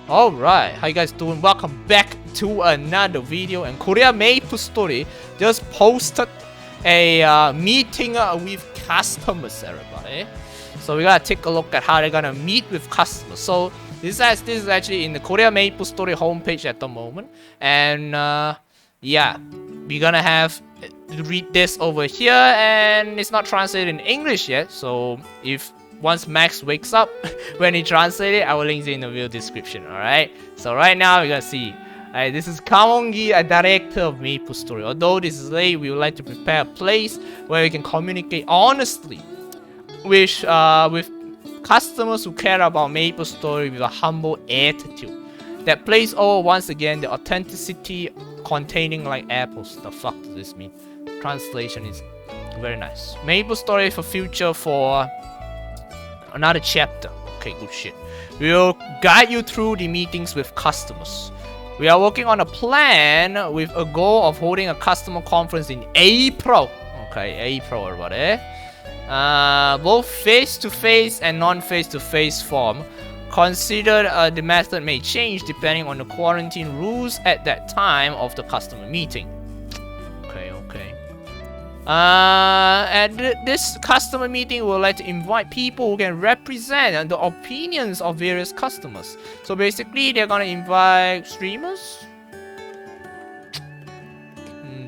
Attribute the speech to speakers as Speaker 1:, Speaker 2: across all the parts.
Speaker 1: Alright, how you guys doing? Welcome back to another video. And Korea MapleStory just posted a meeting with customers, everybody. So we gotta take a look at how they're gonna meet with customers. So this is actually in the Korea MapleStory homepage at the moment. And yeah, we're gonna have read this over here, and it's not translated in English yet. So if once Max wakes up when he translates it, I will link it in the video description. Alright, so right now we're gonna see. This is Kamongi, a director of MapleStory. Although this is late, we would like to prepare a place where we can communicate honestly with customers who care about MapleStory with a humble attitude. That place over once again the authenticity containing like apples. The fuck does this mean? Translation is very nice. MapleStory for future for another chapter. Okay, good shit. We will guide you through the meetings with customers. We are working on a plan with a goal of holding a customer conference in April. Okay, April, everybody. Both face-to-face and non-face-to-face form. Consider the method may change depending on the quarantine rules at that time of the customer meeting. Okay. At this customer meeting, we would like to invite people who can represent the opinions of various customers. So basically, they're gonna invite streamers,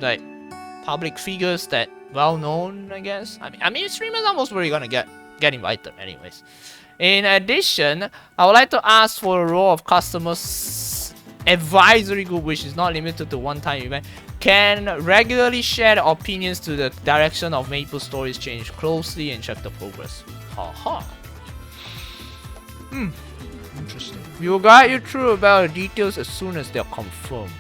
Speaker 1: like public figures that well known, I guess. I mean, streamers are most probably gonna get invited, anyways. In addition, I would like to ask for a role of customers advisory group, which is not limited to one-time event, can regularly share the opinions to the direction of MapleStory's change closely and check the progress. Haha. Interesting. We will guide you through about the details as soon as they are confirmed.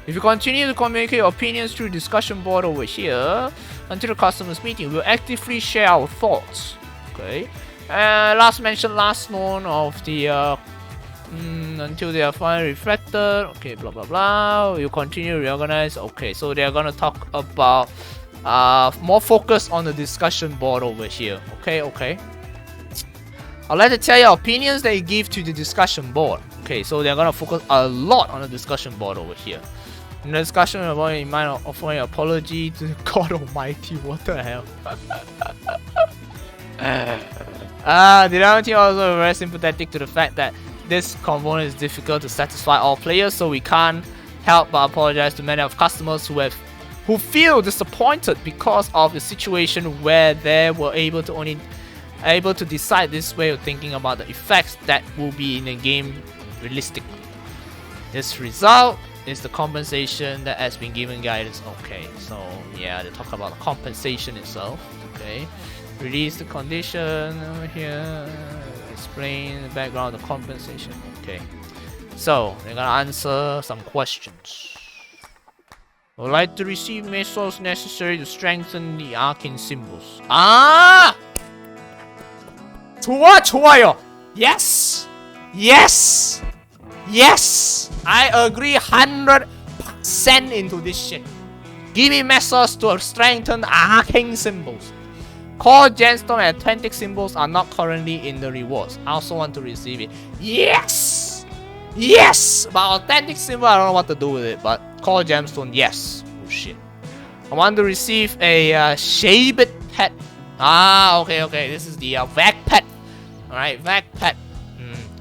Speaker 1: If you continue to communicate your opinions through discussion board over here until the customers meeting, we'll actively share our thoughts. Okay. Last mentioned, last known of the until they are finally reflected. Okay, blah blah blah. We'll continue to reorganize. Okay, so they are gonna talk about more focus on the discussion board over here. Okay. I'd like to tell you opinions that you give to the discussion board. Okay, so they're gonna focus a lot on the discussion board over here. In the discussion about in mind offering apology to God Almighty. What the hell? The development team also very sympathetic to the fact that this component is difficult to satisfy all players, so we can't help but apologize to many of customers who feel disappointed because of the situation where they were able to decide this way of thinking about the effects that will be in the game realistically. This result is the compensation that has been given guidance. Okay, so yeah, they talk about the compensation itself. Okay, release the condition over here. Explain the background of the compensation. Okay, so they're gonna answer some questions. I would like to receive Mesos necessary to strengthen the arcane symbols. 좋아요. Yes. I agree 100% into this shit. Give me Mesos to strengthen arcane symbols. Core gemstone and authentic symbols are not currently in the rewards. I also want to receive it. Yes! But authentic symbol, I don't know what to do with it. But core gemstone, yes. Oh shit. I want to receive a shaved pet. Okay. This is the vac pet. Alright, vac pet.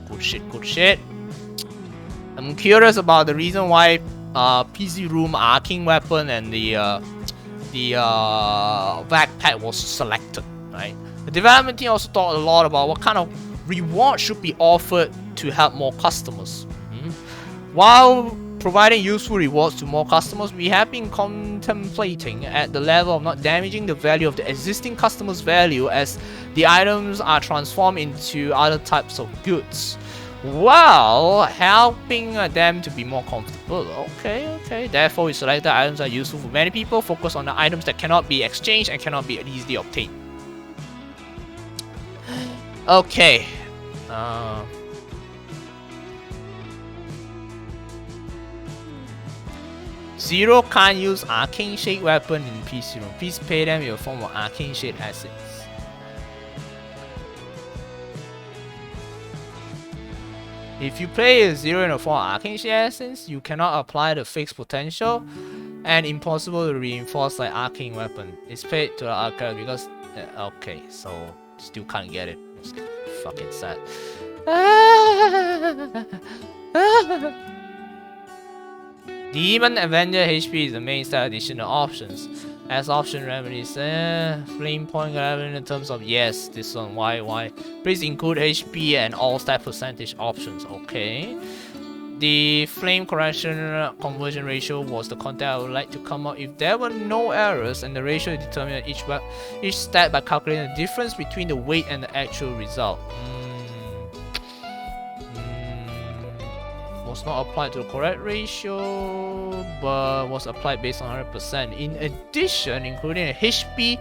Speaker 1: Good shit. I'm curious about the reason why PC room arcane weapon and the backpack was selected, right? The development team also thought a lot about what kind of reward should be offered to help more customers. While providing useful rewards to more customers, we have been contemplating at the level of not damaging the value of the existing customers' value as the items are transformed into other types of goods, while helping them to be more comfortable. Okay. Therefore, we select the items that are useful for many people, focus on the items that cannot be exchanged and cannot be easily obtained. Okay. Zero can't use arcane shade weapon in PC room. Please pay them in the form of arcane shade assets. If you play a 0 and a 4 arcane essence, you cannot apply the fixed potential and impossible to reinforce like arcane weapon. It's paid to the arcade because okay, so still can't get it. It's fucking sad. Demon Avenger HP is the main stat additional options. As option remedies, flame point in terms of yes, this one, why? Please include HP and all stat percentage options, okay. The flame correction conversion ratio was the content I would like to come up if there were no errors, and the ratio is determined each stat by calculating the difference between the weight and the actual result. Was not applied to the correct ratio, but was applied based on 100%. In addition, including a HP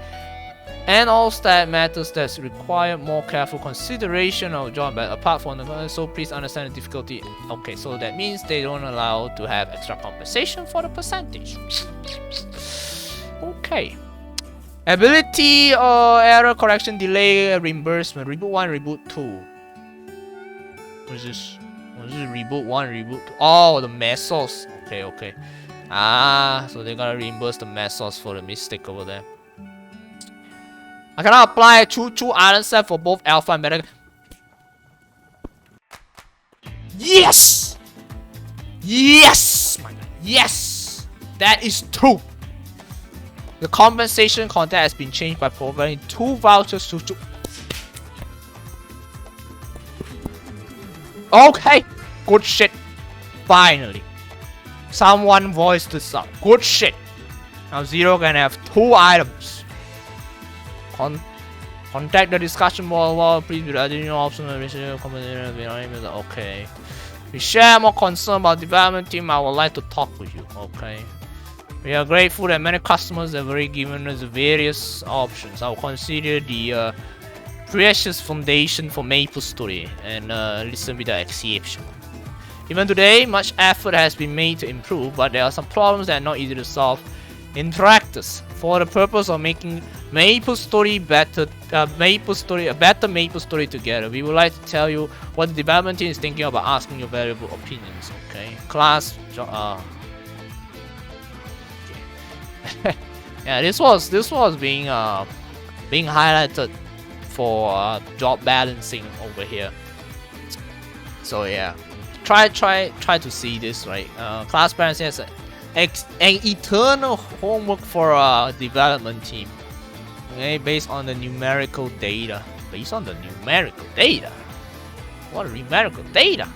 Speaker 1: and all stat matters that require more careful consideration of job, but apart from the so please understand the difficulty. Okay, so that means they don't allow to have extra compensation for the percentage. Okay. Ability or error correction delay reimbursement. Reboot 1, Reboot 2. What is this? This is Reboot 1, Reboot 2. Oh, the Mesos. Okay. So they gotta reimburse the Mesos for the mistake over there. I cannot apply a true iron set for both Alpha and Beta. Yes! Yes! My God. Yes! That is true. The compensation content has been changed by providing 2 vouchers to Okay! Good shit. Finally. Someone voiced this up. Good shit. Now Zero can have 2 items. Contact the discussion board. Please be additional options. Okay. We share more concern about development team. I would like to talk with you. Okay. We are grateful that many customers have already given us various options. I will consider the precious foundation for MapleStory and listen with the exception. Even today, much effort has been made to improve, but there are some problems that are not easy to solve in practice. For the purpose of making MapleStory better, a better MapleStory together, we would like to tell you what the development team is thinking about asking your valuable opinions. Okay, class. Yeah, this was being highlighted for job balancing over here. So yeah, try to see this, right. Class balancing has an eternal homework for a development team. Okay, based on the numerical data. What numerical data?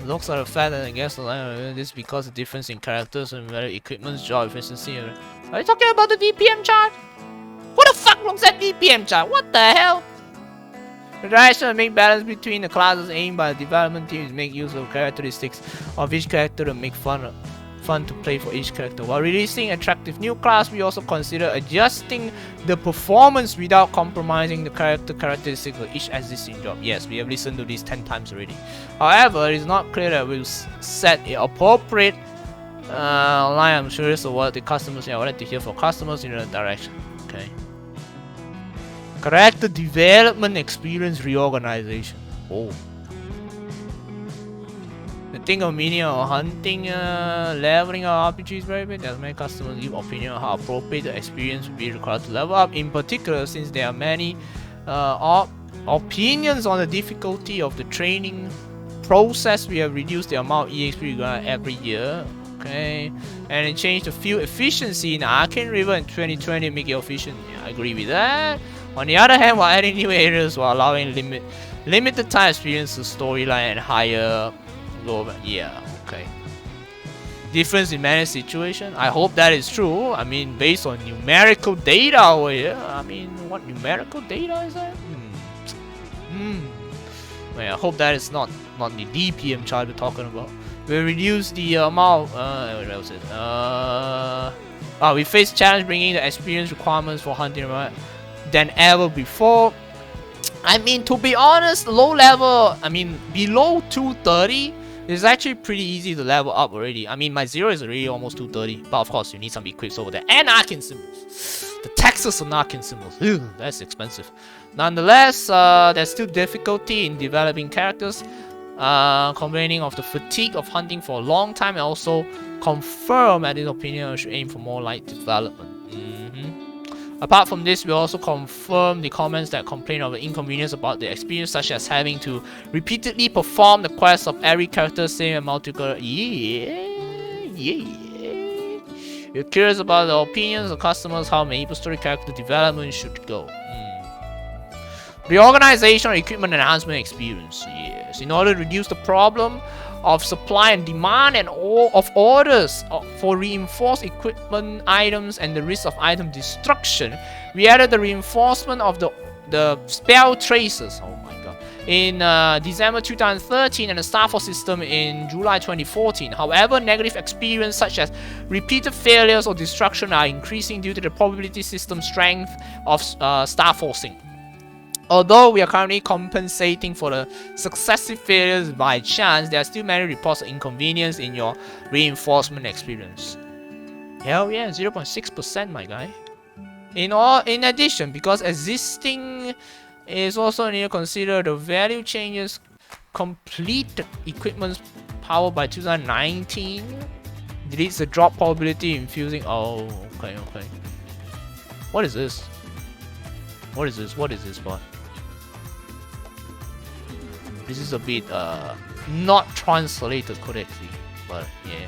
Speaker 1: Looks like a fact that I guess this is because of the difference in characters and equipment's job efficiency. Are you talking about the DPM chart? Who the fuck looks at DPM chart? What the hell? The direction to make balance between the classes aimed by the development team is make use of characteristics of each character to make fun to play for each character. While releasing attractive new class, we also consider adjusting the performance without compromising the characteristics of each existing job. Yes, we have listened to this 10 times already. However, it is not clear that we'll set an appropriate line. I'm curious of what the customers say. I would like to hear from customers in that direction. Okay. Character development experience reorganization. Oh. The thing of meaning of hunting, leveling of RPGs very big. There's many customers give opinion on how appropriate the experience would be required to level up. In particular, since there are many opinions on the difficulty of the training process, we have reduced the amount of EXP required every year. Okay, and it changed the field efficiency in Arcane River in 2020 to make it efficient. Yeah, I agree with that. On the other hand, while adding new areas while allowing limited time experience to storyline and higher lower. Yeah, okay. Difference in managed situation. I hope that is true. I mean, based on numerical data over here. I mean, what numerical data is that? Well, I hope that is not the DPM chart we're talking about. We reduce the amount. What else is it? We face challenge bringing the experience requirements for hunting than ever before. I mean, to be honest, low level. I mean, below 230 is actually pretty easy to level up already. I mean, my 0 is already almost 230, but of course you need some equips over there and arcane symbols. The taxes on arcane symbols. Ew, that's expensive. Nonetheless, there's still difficulty in developing characters. complaining of the fatigue of hunting for a long time, and also confirm that his opinion should aim for more light development. Apart from this, we also confirm the comments that complain of the inconvenience about the experience, such as having to repeatedly perform the quest of every character, same and multiple. You're curious about the opinions of customers, how MapleStory character development should go. Reorganization of equipment enhancement experience. Yes, in order to reduce the problem of supply and demand and all of orders for reinforced equipment items and the risk of item destruction, we added the reinforcement of the spell tracers. Oh my god. In December 2013 and the Starforce system in July 2014. However, negative experience such as repeated failures or destruction are increasing due to the probability system strength of Starforcing. Although we are currently compensating for the successive failures by chance, there are still many reports of inconvenience in your reinforcement experience. Hell yeah, 0.6%, my guy. In addition, because existing is also need to consider the value changes, complete equipment power by 2019 deletes the drop probability infusing. Oh, okay. What is this? What is this, bot? This is a bit not translated correctly, but yeah,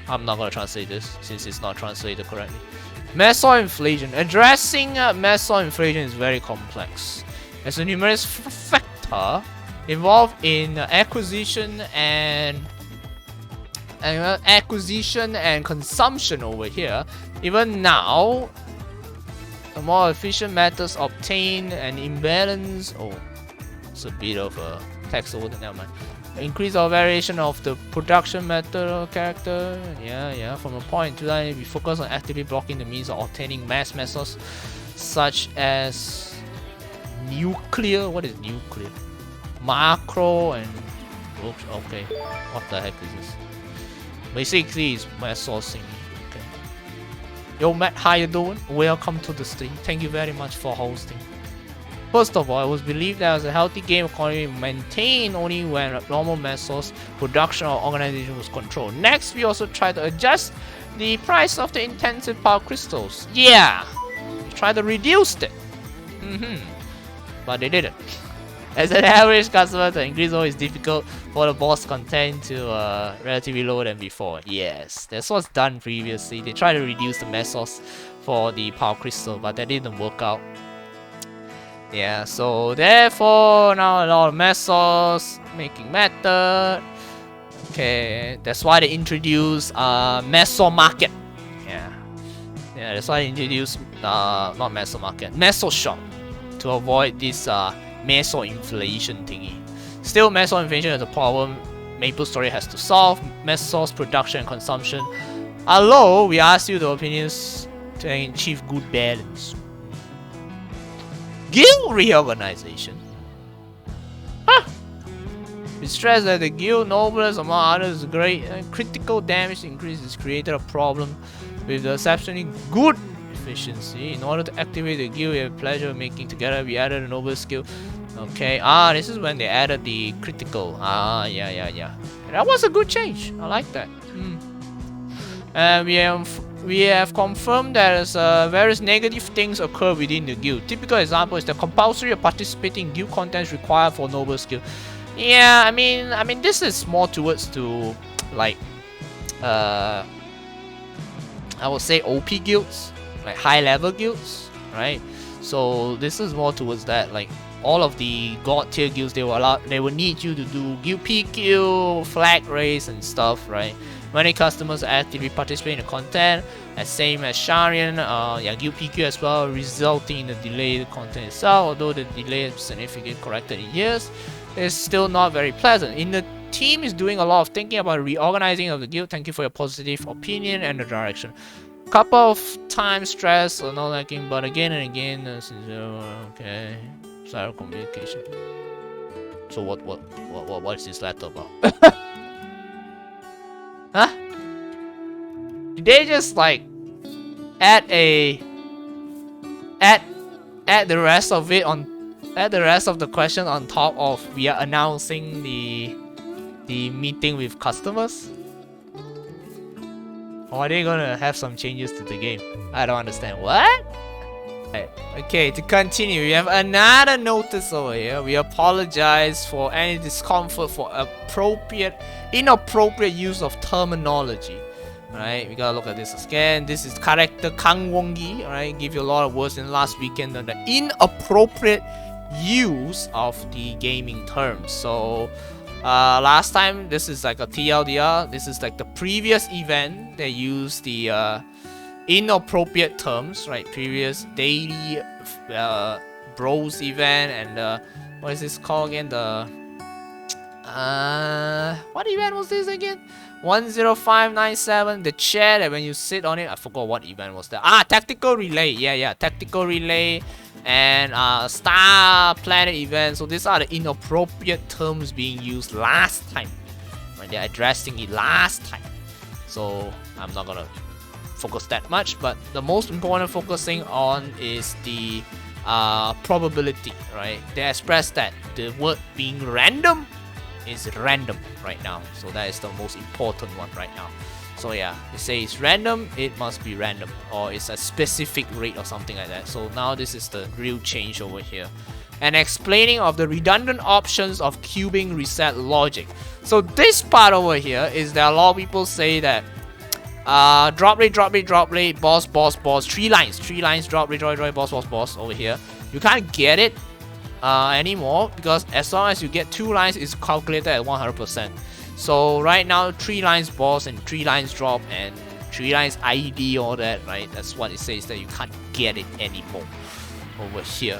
Speaker 1: I'm not gonna translate this since it's not translated correctly. Meso inflation. Addressing Meso inflation is very complex. There's a numerous factor involved in acquisition and consumption over here. Even now, the more efficient methods obtain an imbalance. Oh, it's a bit of a text over there. Never mind. Increase our variation of the production method or character. Yeah. From a point to that, we focus on actively blocking the means of obtaining mass methods such as nuclear. What is nuclear? Macro and oops. Okay. What the heck is this? Basically, it's mass sourcing. Okay. Yo, Matt, how you doing? Welcome to the stream. Thank you very much for hosting. First of all, it was believed that as a healthy game economy maintained only when abnormal methods, production or organization was controlled. Next, we also tried to adjust the price of the intensive power crystals. Yeah, try to reduce it. But they didn't. As an average customer, the increase is difficult for the boss content to relatively lower than before. Yes, that's what's done previously. They tried to reduce the methods for the power crystal, but that didn't work out. Yeah, so therefore now a lot of methods making method. Okay, that's why they introduced Meso market. Yeah, that's why they introduced not Meso market, Meso shop to avoid this Meso inflation thingy. Still, Meso inflation is a problem MapleStory has to solve. Meso's production and consumption are low. We ask you the opinions to achieve good balance. Guild reorganization. We stress that the guild noblest among others is great. Critical damage increase has created a problem with the exceptionally good efficiency. In order to activate the guild we have pleasure of making together, we added a noble skill. Okay, this is when they added the critical. Yeah. That was a good change. I like that. And we have confirmed that various negative things occur within the guild. Typical example is the compulsory of participating in guild contents required for noble skill. Yeah, I mean this is more towards to like I would say OP guilds, like high level guilds, right? So this is more towards that. Like all of the god tier guilds, they will need you to do guild PQ, flag race and stuff, right? Many customers actively participate in the content, as same as Sharian, guild PQ as well, resulting in the delayed content itself. Although the delay is significantly corrected in years, it's still not very pleasant. The team is doing a lot of thinking about reorganizing of the guild. Thank you for your positive opinion and the direction. Couple of times stress or not liking, but again and again, okay, zero communication. So what is this letter about? Huh? Did they just like add the rest of it on add the rest of the question on top of we are announcing the meeting with customers? Or are they gonna have some changes to the game? I don't understand. What? Okay, to continue, we have another notice over here. We apologize for any discomfort for inappropriate use of terminology. Alright, we gotta look at this again. This is character Kang Wongi. Alright, give you a lot of words in last weekend on the inappropriate use of the gaming terms. So last time, this is like a TLDR. This is like the previous event. They used the inappropriate terms, right? Previous daily bros event and what is this called again? The what event was this again? 10597. The chair that when you sit on it, I forgot what event was that. Tactical relay. Yeah, tactical relay and star planet event. So these are the inappropriate terms being used last time. Right? They're addressing it last time. So I'm not gonna focus that much, but the most important focusing on is the probability, right? They express that the word being random is random right now, so that is the most important one right now. So yeah, they say it's random, it must be random, or it's a specific rate or something like that. So now this is the real change over here. And explaining of the redundant options of cubing reset logic. So this part over here is that a lot of people say that drop rate, boss, 3 lines, drop rate, boss over here. You can't get it anymore because as long as you get 2 lines, it's calculated at 100%. So right now, 3 lines boss and 3 lines drop and 3 lines ID, all that, right? That's what it says, that you can't get it anymore over here.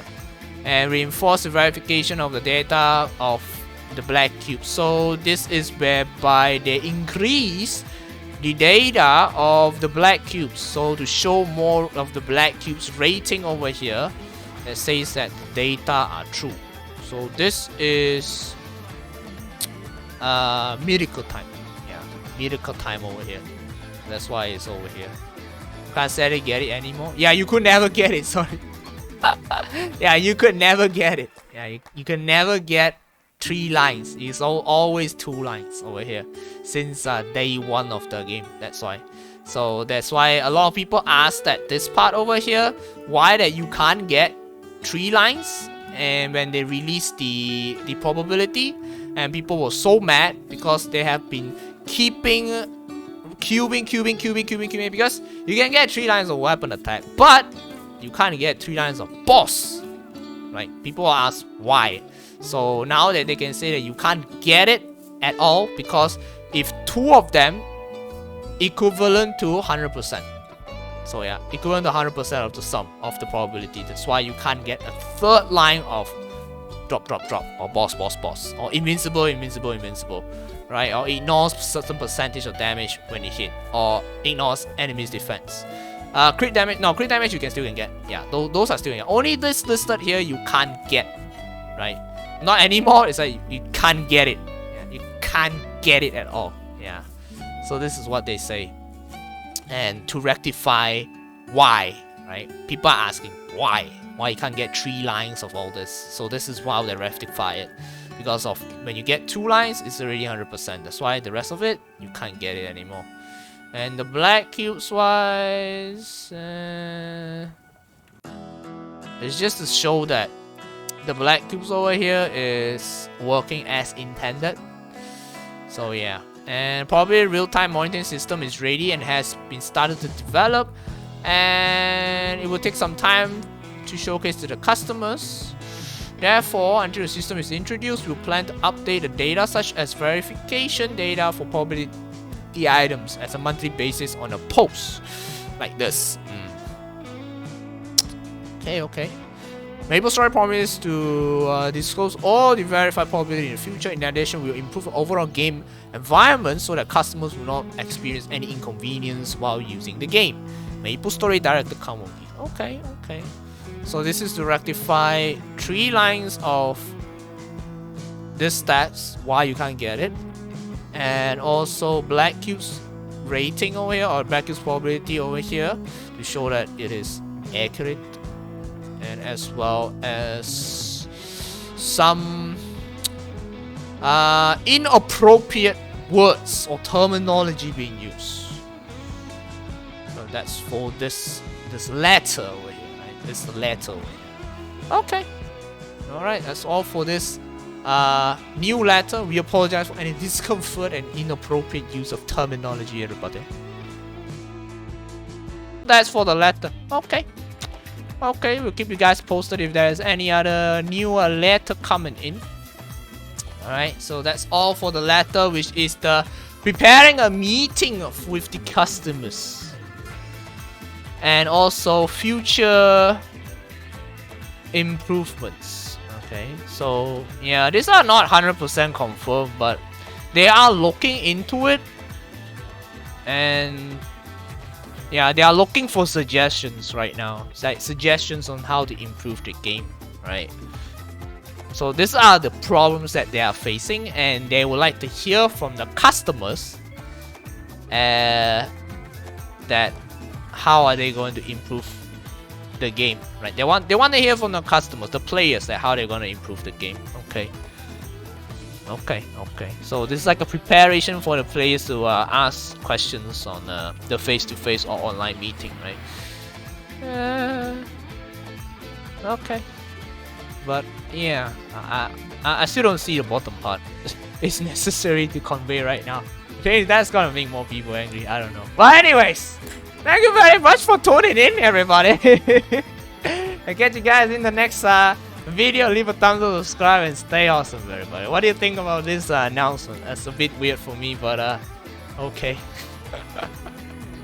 Speaker 1: And reinforce the verification of the data of the black cube. So this is whereby they increase the data of the black cubes. So to show more of the black cubes rating over here, it says that the data are true. So this is miracle time. Yeah, miracle time over here. That's why it's over here. Can't say get it anymore. Yeah, you could never get it. Sorry. Yeah, you could never get it. Yeah, you can never get 3 lines. It's always 2 lines over here since day 1 of the game. That's why. So that's why a lot of people ask that this part over here, why that you can't get 3 lines. And when they released the probability, and people were so mad because they have been keeping cubing because you can get 3 lines of weapon attack, but you can't get 3 lines of boss. Right? People ask why. So now that they can say that you can't get it at all because if 2 of them equivalent to 100%. So yeah, equivalent to 100% of the sum of the probability. That's why you can't get a 3rd line of drop, or boss, or invincible, right? Or ignores certain percentage of damage when it hit, or ignores enemy's defense. Crit damage, no, crit damage you can still get. Yeah, those are still get. Only this listed here you can't get, right? Not anymore. It's like you can't get it. Yeah, you can't get it at all. Yeah. So this is what they say. And to rectify why, right? People are asking why you can't get 3 lines of all this. So this is why they rectify it. Because of when you get 2 lines, it's already 100%. That's why the rest of it, you can't get it anymore. And the black cubes wise, it's just to show that the black cubes over here is working as intended. So yeah. And probably real-time monitoring system is ready and has been started to develop, and it will take some time to showcase to the customers. Therefore, until the system is introduced, we plan to update the data such as verification data for probability items as a monthly basis on a post like this. Okay. MapleStory promises to disclose all the verified probability in the future. In addition, we will improve the overall game environment so that customers will not experience any inconvenience while using the game. MapleStory Director Kamogi. Okay. So this is to rectify 3 lines of this stats, why you can't get it. And also black cubes rating over here, or black cubes probability over here, to show that it is accurate. And as well as some inappropriate words or terminology being used. So that's for this letter over here, right? This letter over here. Okay. Alright, that's all for this new letter. We apologize for any discomfort and inappropriate use of terminology, everybody. That's for the letter. Okay. Okay, we'll keep you guys posted if there's any other new letter coming in. Alright, so that's all for the letter, which is the preparing a meeting with the customers. And also future improvements. Okay, so yeah, these are not 100% confirmed, but they are looking into it. And yeah, they are looking for suggestions right now. It's like suggestions on how to improve the game, right? So these are the problems that they are facing, and they would like to hear from the customers that how are they going to improve the game, right? They want to hear from the customers, the players, that how they're going to improve the game. Okay. So this is like a preparation for the players to ask questions on the face-to-face or online meeting, right? Okay. But yeah, I still don't see the bottom part. It's necessary to convey right now. Okay, that's gonna make more people angry. I don't know. But anyways, thank you very much for tuning in, everybody. I'll catch you guys in the next video. Leave a thumbs up, subscribe, and stay awesome, everybody. What do you think about this announcement? That's a bit weird for me, but okay.